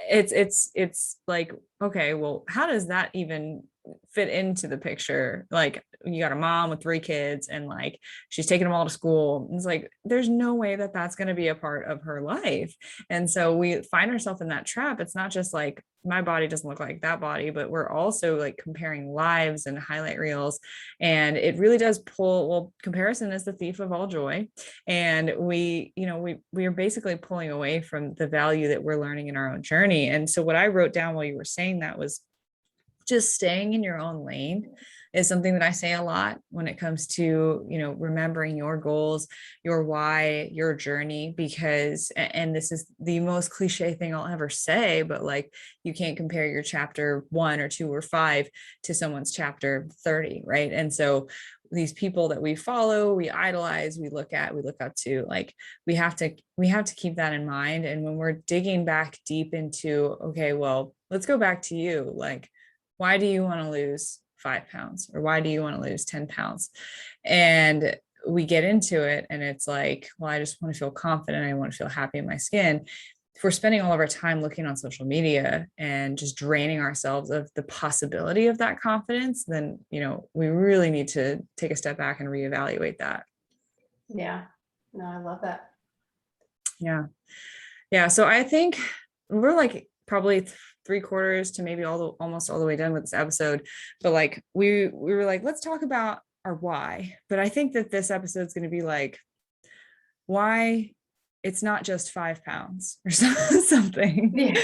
it's like, okay, well, how does that even fit into the picture? Like, you got a mom with 3 kids and like she's taking them all to school. It's like there's no way that that's going to be a part of her life. And so we find ourselves in that trap. It's not just like my body doesn't look like that body, but we're also like comparing lives and highlight reels. And it really does pull, well, comparison is the thief of all joy. And we are basically pulling away from the value that we're learning in our own journey. And so what I wrote down while you were saying that was just staying in your own lane is something that I say a lot when it comes to, remembering your goals, your why, your journey, because, and this is the most cliche thing I'll ever say, but like, you can't compare your chapter 1 or 2 or 5 to someone's chapter 30. Right. And so these people that we follow, we idolize, we look up to, like, we have to keep that in mind. And when we're digging back deep into, okay, well, let's go back to you. Like, why do you want to lose 5 pounds? Or why do you want to lose 10 pounds? And we get into it and it's like, well, I just want to feel confident. I want to feel happy in my skin. If we're spending all of our time looking on social media and just draining ourselves of the possibility of that confidence, then, we really need to take a step back and reevaluate that. Yeah. No, I love that. Yeah. Yeah. So I think we're like probably 3/4 to maybe almost all the way done with this episode, but like we were like, let's talk about our why. But I think that this episode is going to be like, why it's not just 5 pounds or something. Yeah.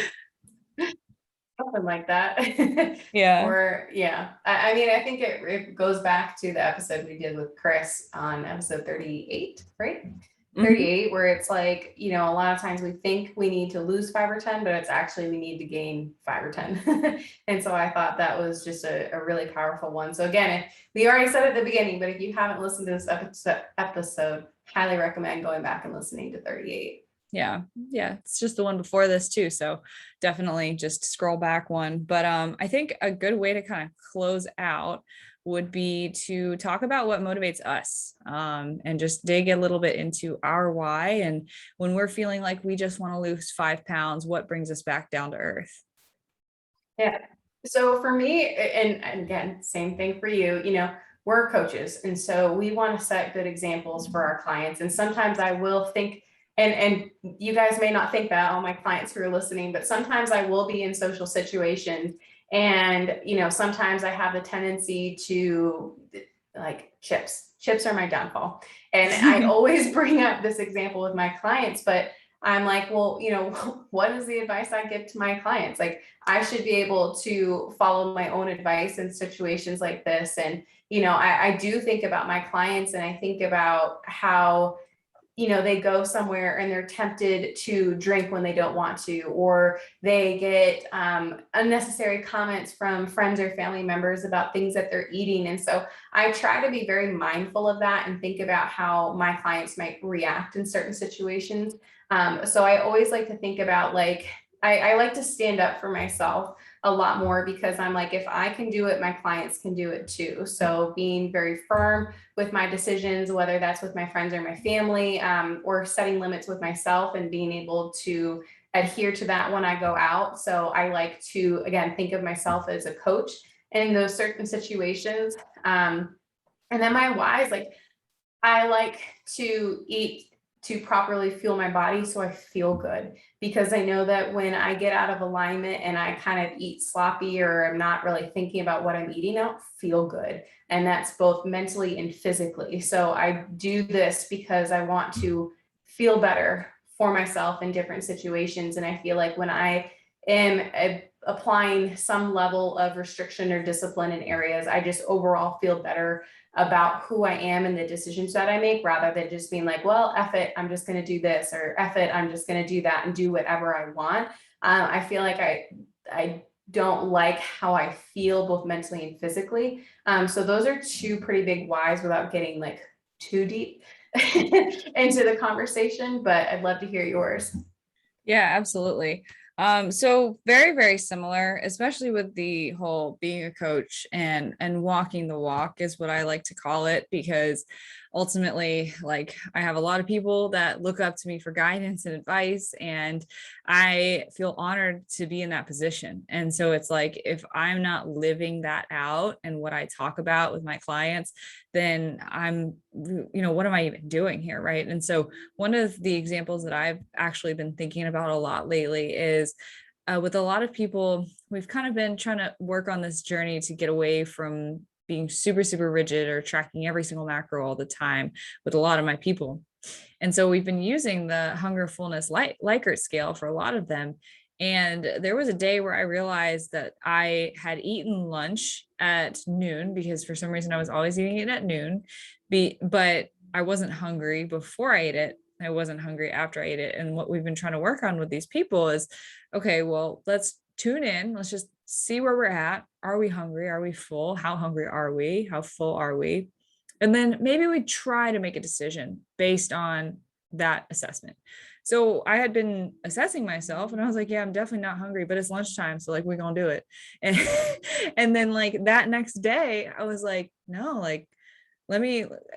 Something like that. Yeah. Or yeah. I mean, I think it goes back to the episode we did with Chris on episode 38, right? 38, where it's like, a lot of times we think we need to lose 5 or 10, but it's actually we need to gain 5 or 10. And so I thought that was just a really powerful one. So again, we already said at the beginning, but if you haven't listened to this episode, highly recommend going back and listening to 38. Yeah. It's just the one before this too. So definitely just scroll back one. But I think a good way to kind of close out would be to talk about what motivates us, and just dig a little bit into our why. And when we're feeling like we just want to lose 5 pounds, what brings us back down to earth? Yeah. So for me, and again, same thing for you, we're coaches. And so we want to set good examples for our clients. And sometimes I will think, and you guys may not think that, all my clients who are listening, but sometimes I will be in social situations and, sometimes I have the tendency to like chips are my downfall. And I always bring up this example with my clients, but I'm like, well, what is the advice I give to my clients? Like, I should be able to follow my own advice in situations like this. And, I do think about my clients and I think about how, they go somewhere and they're tempted to drink when they don't want to, or they get unnecessary comments from friends or family members about things that they're eating. And so I try to be very mindful of that and think about how my clients might react in certain situations. So I always like to think about like, I like to stand up for myself a lot more because I'm like, if I can do it, my clients can do it too. So being very firm with my decisions, whether that's with my friends or my family, or setting limits with myself and being able to adhere to that when I go out. So I like to, again, think of myself as a coach in those certain situations. And then my why is like, I like to eat to properly fuel my body so I feel good, because I know that when I get out of alignment and I kind of eat sloppy or I'm not really thinking about what I'm eating, I don't feel good. And that's both mentally and physically. So I do this because I want to feel better for myself in different situations. And I feel like when I am applying some level of restriction or discipline in areas, I just overall feel better about who I am and the decisions that I make, rather than just being like, well, F it, I'm just going to do this, or F it, I'm just going to do that and do whatever I want. I feel like I don't like how I feel both mentally and physically. So those are two pretty big whys without getting like too deep into the conversation, but I'd love to hear yours. Yeah, absolutely. So very, very similar, especially with the whole being a coach and walking the walk is what I like to call it, because ultimately, like, I have a lot of people that look up to me for guidance and advice, and I feel honored to be in that position. And so it's like, if I'm not living that out and what I talk about with my clients, then I'm, what am I even doing here? Right. And so one of the examples that I've actually been thinking about a lot lately is with a lot of people, we've kind of been trying to work on this journey to get away from being super, super rigid or tracking every single macro all the time with a lot of my people. And so we've been using the hunger, fullness, Likert scale for a lot of them. And there was a day where I realized that I had eaten lunch at noon, because for some reason I was always eating it at noon, but I wasn't hungry before I ate it. I wasn't hungry after I ate it. And what we've been trying to work on with these people is, okay, well, let's tune in. Let's just see where we're at. Are we hungry? Are we full? How hungry are we? How full are we? And then maybe we try to make a decision based on that assessment. So I had been assessing myself and I was like, yeah, I'm definitely not hungry, but it's lunchtime. So like, we're going to do it. And, and then like that next day I was like, no, like,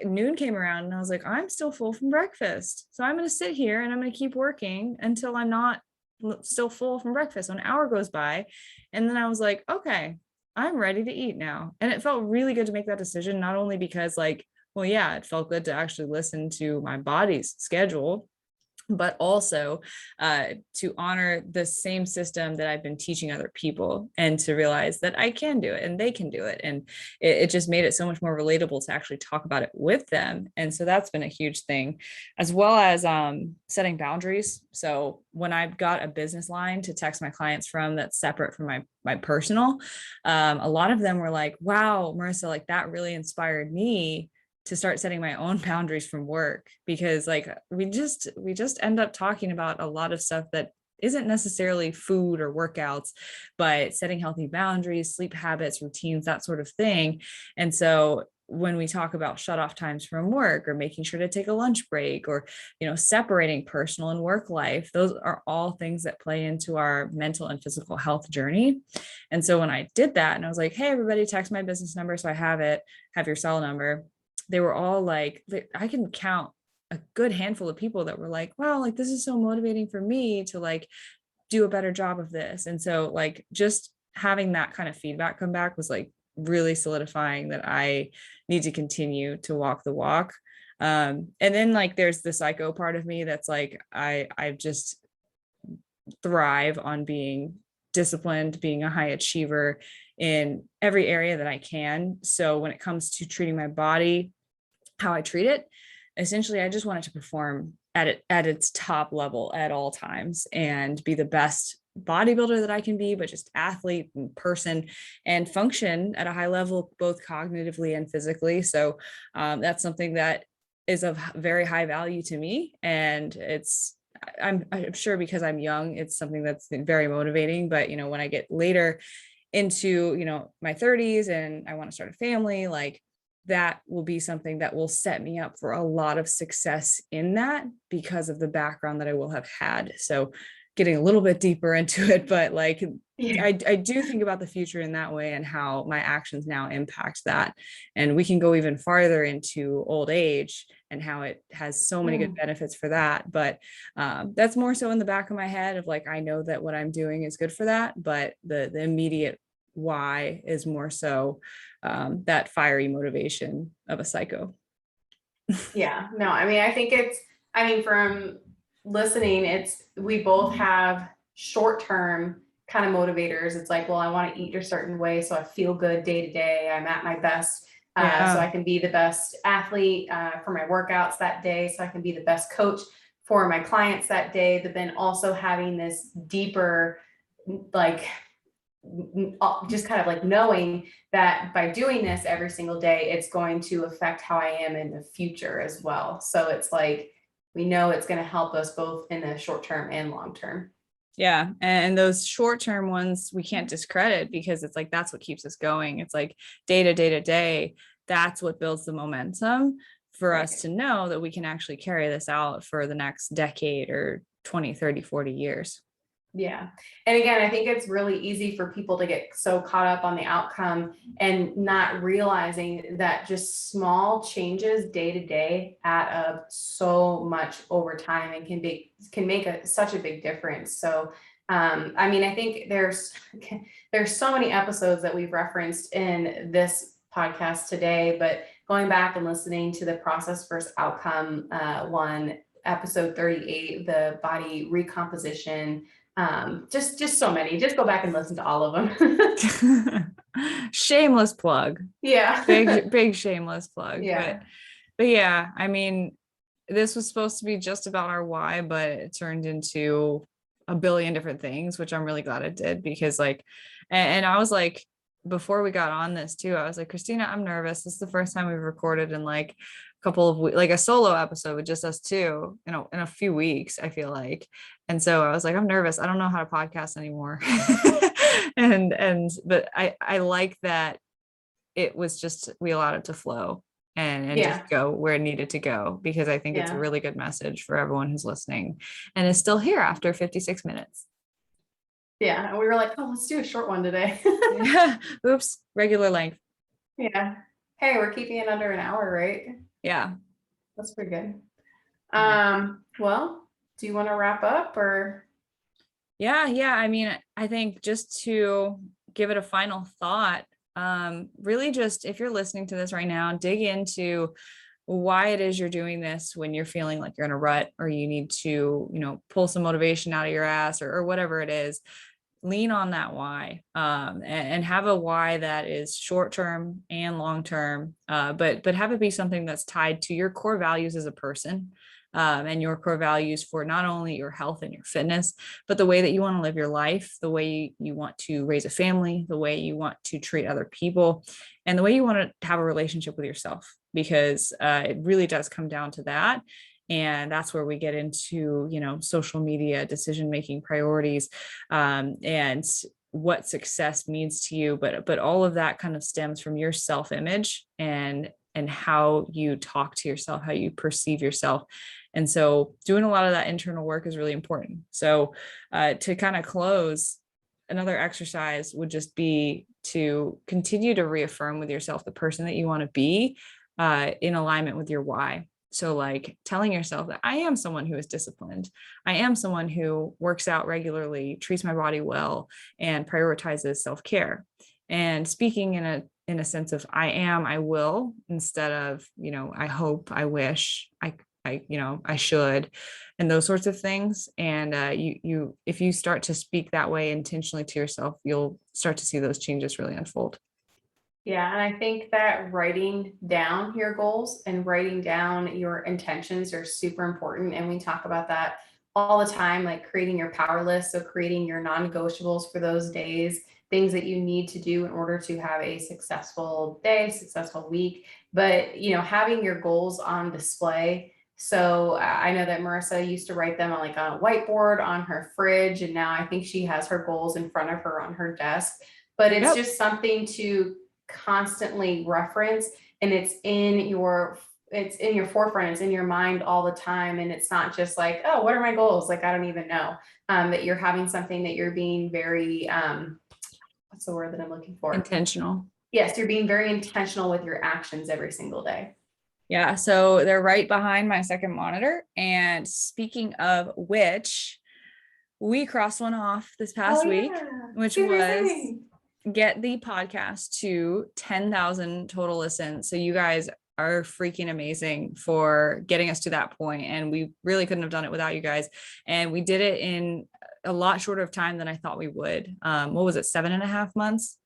noon came around and I was like, I'm still full from breakfast. So I'm going to sit here and I'm going to keep working until I'm not still full from breakfast. So an hour goes by. And then I was like, okay, I'm ready to eat now. And it felt really good to make that decision, not only because like, well, yeah, it felt good to actually listen to my body's schedule, but also to honor the same system that I've been teaching other people, and to realize that I can do it and they can do it. And it just made it so much more relatable to actually talk about it with them. And so that's been a huge thing, as well as setting boundaries. So when I've got a business line to text my clients from that's separate from my personal, a lot of them were like, wow, Marissa, like that really inspired me to start setting my own boundaries from work, because like we just end up talking about a lot of stuff that isn't necessarily food or workouts, but setting healthy boundaries, sleep habits, routines, that sort of thing. And so when we talk about shut off times from work, or making sure to take a lunch break, or separating personal and work life, those are all things that play into our mental and physical health journey. And so when I did that and I was like, hey everybody, text my business number so I have your cell number, they were all like, I can count a good handful of people that were like, wow, like this is so motivating for me to like do a better job of this. And so like just having that kind of feedback come back was like really solidifying that I need to continue to walk the walk. And then like there's the psycho part of me that's like, I just thrive on being disciplined, being a high achiever in every area that I can. So when it comes to treating my body, how I treat it, essentially, I just want it to perform at its top level at all times and be the best bodybuilder that I can be, but just athlete and person, and function at a high level, both cognitively and physically. So that's something that is of very high value to me. And I'm sure because I'm young, it's something that's very motivating. But, when I get later into, my 30s and I want to start a family, like that will be something that will set me up for a lot of success in that, because of the background that I will have had. So getting a little bit deeper into it, but like, yeah. I do think about the future in that way and how my actions now impact that. And we can go even farther into old age and how it has so many good benefits for that. But that's more so in the back of my head of like, I know that what I'm doing is good for that, but the immediate why is more so that fiery motivation of a psycho. Yeah, no, I mean, I think from listening, we both have short-term kind of motivators. It's like, well, I want to eat a certain way so I feel good day to day. I'm at my best. So I can be the best athlete for my workouts that day. So I can be the best coach for my clients that day. But then also having this deeper, like, just kind of like knowing that by doing this every single day, it's going to affect how I am in the future as well. So it's like, we know it's going to help us both in the short term and long term. Yeah. And those short-term ones we can't discredit because it's like that's what keeps us going. It's like day to day to day. That's what builds the momentum for Right. us to know that we can actually carry this out for the next decade or 20, 30, 40 years. Yeah. And again, I think it's really easy for people to get so caught up on the outcome and not realizing that just small changes day to day add up so much over time and can make such a big difference. So I mean, I think there's so many episodes that we've referenced in this podcast today, but going back and listening to the process versus outcome one, episode 38, the body recomposition, just so many, just go back and listen to all of them. Shameless plug. Yeah. Big shameless plug. Yeah. But yeah, I mean, this was supposed to be just about our why, but it turned into a billion different things, which I'm really glad it did because like, and I was like, before we got on this too, I was like, Christina, I'm nervous. This is the first time we've recorded in like a couple of weeks, like a solo episode with just us two, in a few weeks, I feel like. And so I was like, I'm nervous. I don't know how to podcast anymore. But I like that it was just, we allowed it to flow and Yeah. just go where it needed to go, because I think it's a Yeah. really good message for everyone who's listening and is still here after 56 minutes. Yeah. And we were like, oh, let's do a short one today. Yeah. Oops. Regular length. Yeah. Hey, we're keeping it under an hour, right? Yeah. That's pretty good. Well, do you want to wrap up or? Yeah. I mean, I think just to give it a final thought, really just, if you're listening to this right now, dig into why it is you're doing this when you're feeling like you're in a rut or you need to, pull some motivation out of your ass or whatever it is. Lean on that why, and have a why that is short-term and long-term, but have it be something that's tied to your core values as a person, and your core values for not only your health and your fitness, but the way that you want to live your life, the way you want to raise a family, the way you want to treat other people, and the way you want to have a relationship with yourself, because it really does come down to that. And that's where we get into, social media, decision-making priorities, and what success means to you. But all of that kind of stems from your self-image and how you talk to yourself, how you perceive yourself. And so doing a lot of that internal work is really important. So to kind of close, another exercise would just be to continue to reaffirm with yourself the person that you want to be, in alignment with your why. So like telling yourself that I am someone who is disciplined. I am someone who works out regularly, treats my body well, and prioritizes self-care. And speaking in a sense of I will, instead of, I hope, I wish, I should, and those sorts of things. And if you start to speak that way intentionally to yourself, you'll start to see those changes really unfold. Yeah, and I think that writing down your goals and writing down your intentions are super important. And we talk about that all the time, like creating your power list. So creating your non-negotiables for those days, things that you need to do in order to have a successful day, successful week. But, having your goals on display. So I know that Marissa used to write them on a whiteboard on her fridge. And now I think she has her goals in front of her on her desk. But it's just something to constantly reference, and it's in your forefront, it's in your mind all the time. And it's not just like, oh, what are my goals? Like, I don't even know. That you're having something that you're being very, what's the word that I'm looking for? Intentional. Yes, you're being very intentional with your actions every single day. Yeah, so they're right behind my second monitor. And speaking of which, we crossed one off this past week, which was get the podcast to 10,000 total listens. So you guys are freaking amazing for getting us to that point. And we really couldn't have done it without you guys. And we did it in a lot shorter of time than I thought we would. What was it? 7.5 months?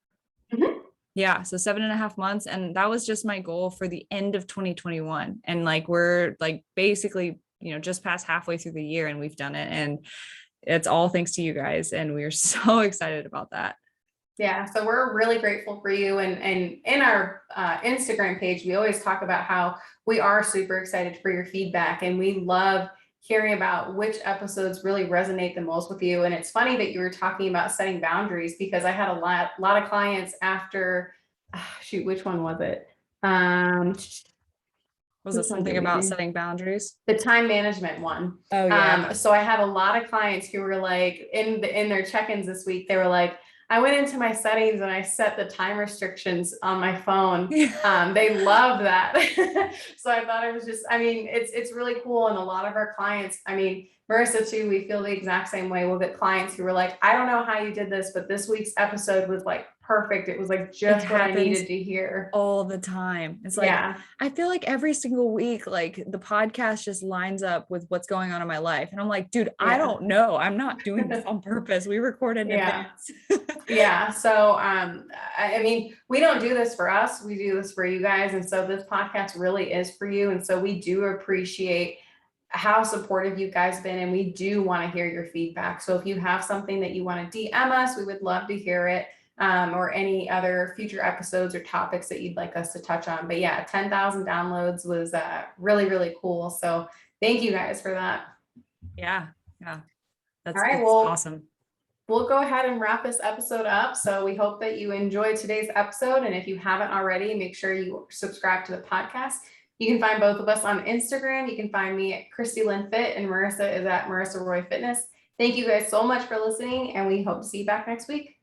Mm-hmm. Yeah. So 7.5 months. And that was just my goal for the end of 2021. And we're basically, just past halfway through the year, and we've done it. And it's all thanks to you guys. And we're so excited about that. Yeah, so we're really grateful for you. And in our Instagram page, we always talk about how we are super excited for your feedback, and we love hearing about which episodes really resonate the most with you. And it's funny that you were talking about setting boundaries, because I had a lot of clients after, shoot, which one was it? Was it something about setting boundaries? The time management one. Oh yeah. So I had a lot of clients who were like, in their check-ins this week, they were like, I went into my settings and I set the time restrictions on my phone. They love that. So I thought it was just, I mean, it's really cool. And a lot of our clients, I mean, Marissa too, we feel the exact same way. We'll get clients who were like, I don't know how you did this, but this week's episode was like perfect. It was like just what I needed to hear. All the time. It's like, yeah. I feel like every single week, like the podcast just lines up with what's going on in my life. And I'm like, dude, I don't know. I'm not doing this on purpose. We recorded in advance. Yeah. So, I mean, we don't do this for us. We do this for you guys. And so this podcast really is for you. And so we do appreciate how supportive you guys have been. And we do want to hear your feedback. So if you have something that you want to DM us, we would love to hear it. Or any other future episodes or topics that you'd like us to touch on. But yeah, 10,000 downloads was really, really cool. So thank you guys for that. Yeah. That's all right. Well, awesome. We'll go ahead and wrap this episode up. So we hope that you enjoyed today's episode. And if you haven't already, make sure you subscribe to the podcast. You can find both of us on Instagram. You can find me at Christy Lynn Fit, and Marissa is at Marissa Roy Fitness. Thank you guys so much for listening, and we hope to see you back next week.